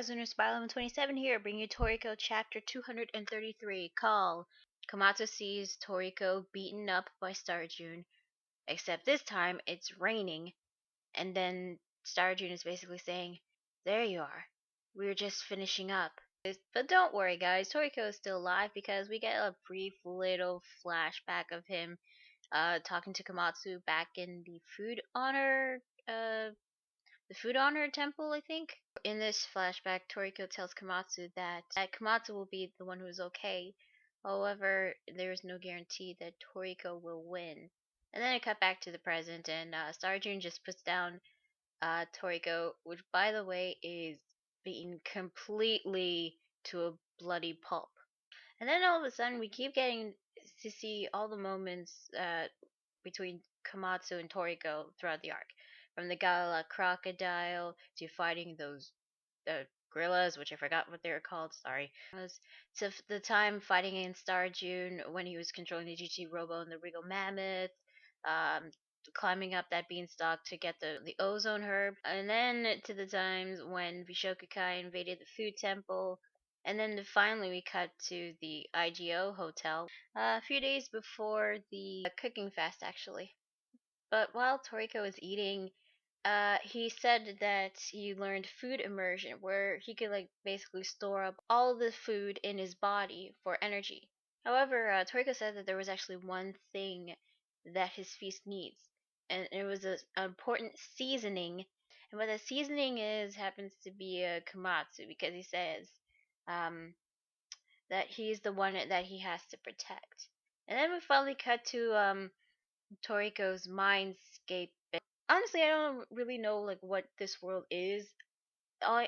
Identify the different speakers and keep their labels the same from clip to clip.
Speaker 1: guys, Lunar Spy 27 here, bringing you Toriko chapter 233, Call. Komatsu sees Toriko beaten up by Star June, except this time it's raining, and then Star June is basically saying, "There you are, we were just finishing up." But don't worry guys, Toriko is still alive because we get a brief little flashback of him talking to Komatsu back in the food honor temple, I think. In this flashback, Toriko tells Komatsu that Komatsu will be the one who is okay. However, there is no guarantee that Toriko will win. And then it cut back to the present, and Starjun just puts down Toriko, which, by the way, is beaten completely to a bloody pulp. And then all of a sudden, we keep getting to see all the moments between Komatsu and Toriko throughout the arc. From the Gala crocodile to fighting those gorillas, which I forgot what they were called, sorry. To the time fighting against Starjun when he was controlling the GT Robo and the Regal Mammoth, um, climbing up that beanstalk to get the ozone herb, and then to the times when Vishokukai invaded the food temple, and then finally we cut to the IGO hotel a few days before the cooking fast, actually. But while Toriko was eating, he said that he learned food immersion, where he could like basically store up all the food in his body for energy. However, Toriko said that there was actually one thing that his feast needs, and it was an important seasoning. And what that seasoning is happens to be a Komatsu, because he says um, that he's the one that he has to protect. And then we finally cut to Toriko's mindscape. Honestly, I don't really know like what this world is.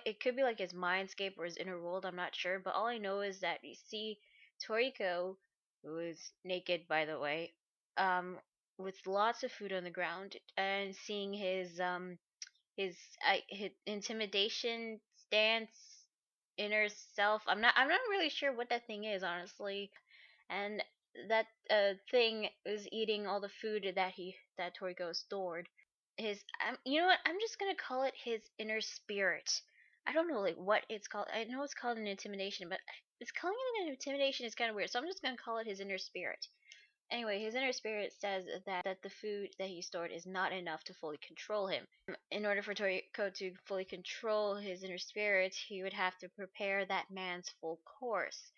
Speaker 1: It could be like his mindscape or his inner world. I'm not sure, but all I know is that you see Toriko, who is naked, by the way, um, with lots of food on the ground, and seeing his intimidation stance, inner self. I'm not really sure what that thing is, honestly. And that thing is eating all the food that Toriko stored. You know what, I'm just gonna call it his inner spirit. I don't know like what it's called. I know it's called an intimidation, but it's calling it an intimidation is kind of weird, so I'm just gonna call it his inner spirit. Anyway, his inner spirit says that the food that he stored is not enough to fully control him. In order for Toriko to fully control his inner spirit, he would have to prepare that man's full course.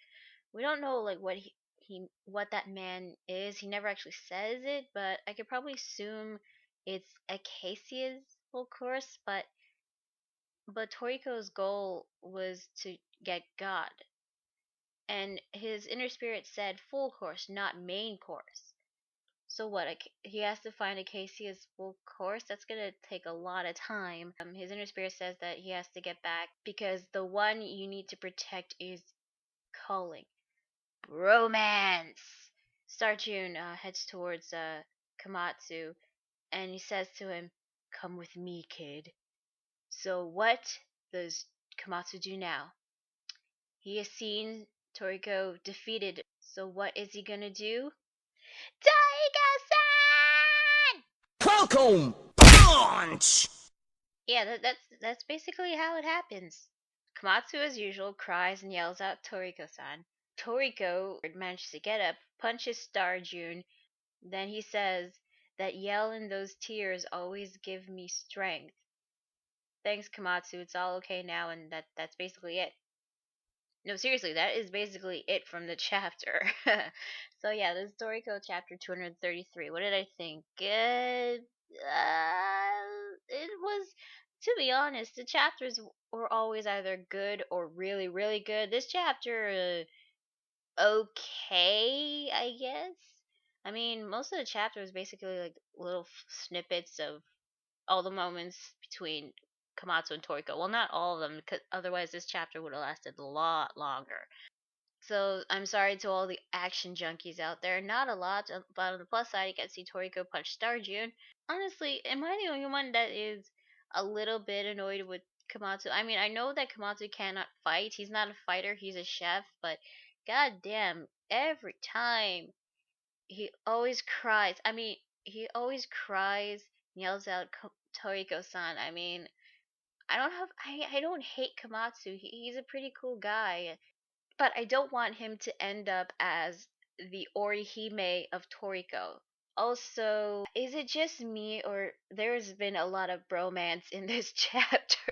Speaker 1: We don't know like what that man is. He never actually says it, but I could probably assume it's Acacia's full course. But Toriko's goal was to get God, and his inner spirit said full course, not main course. So what? He has to find Acacia's full course. That's gonna take a lot of time. His inner spirit says that he has to get back because the one you need to protect is calling. Bromance. Starjun heads towards Komatsu, and he says to him, "Come with me, kid." So what does Komatsu do now? He has seen Toriko defeated, so what is he gonna do? Toriko-san!
Speaker 2: Falcon Punch!
Speaker 1: Yeah, that's basically how it happens. Komatsu, as usual, cries and yells out Toriko-san. Toriko manages to get up, punches Starjun. Then he says that yell and those tears always give me strength. Thanks, Komatsu. It's all okay now, and that's basically it. No, seriously, that is basically it from the chapter. So yeah, this is Toriko chapter 233. What did I think? It was, to be honest, the chapters were always either good or really, really good. This chapter, okay, I guess. I mean, most of the chapter was basically like little snippets of all the moments between Komatsu and Toriko. Well, not all of them, because otherwise this chapter would have lasted a lot longer. So I'm sorry to all the action junkies out there. Not a lot, but on the plus side, you get to see Toriko punch Starjun. Honestly, am I the only one that is a little bit annoyed with Komatsu? I mean, I know that Komatsu cannot fight. He's not a fighter. He's a chef. But goddamn, every time he always cries. I mean, he always cries, yells out Toriko-san. I mean, I don't hate Komatsu. He's a pretty cool guy, but I don't want him to end up as the Orihime of Toriko. Also, is it just me or there's been a lot of bromance in this chapter?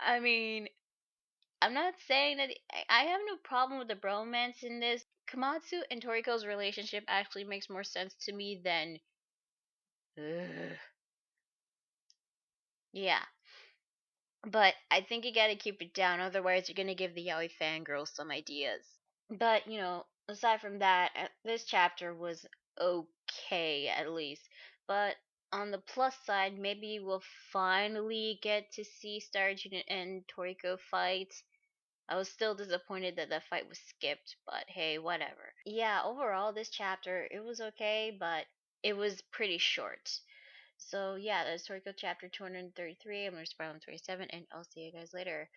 Speaker 1: I mean, I'm not saying that I have no problem with the bromance in this. Komatsu and Toriko's relationship actually makes more sense to me than. Ugh. Yeah, but I think you gotta keep it down, otherwise, you're gonna give the yaoi fangirls some ideas. But, aside from that, this chapter was okay, at least. But on the plus side, maybe we'll finally get to see Starjun and Toriko fight. I was still disappointed that the fight was skipped, but hey, whatever. Yeah, overall, this chapter, it was okay, but it was pretty short. So yeah, that's Toriko chapter 233. I'm gonna spoil on 27, and I'll see you guys later.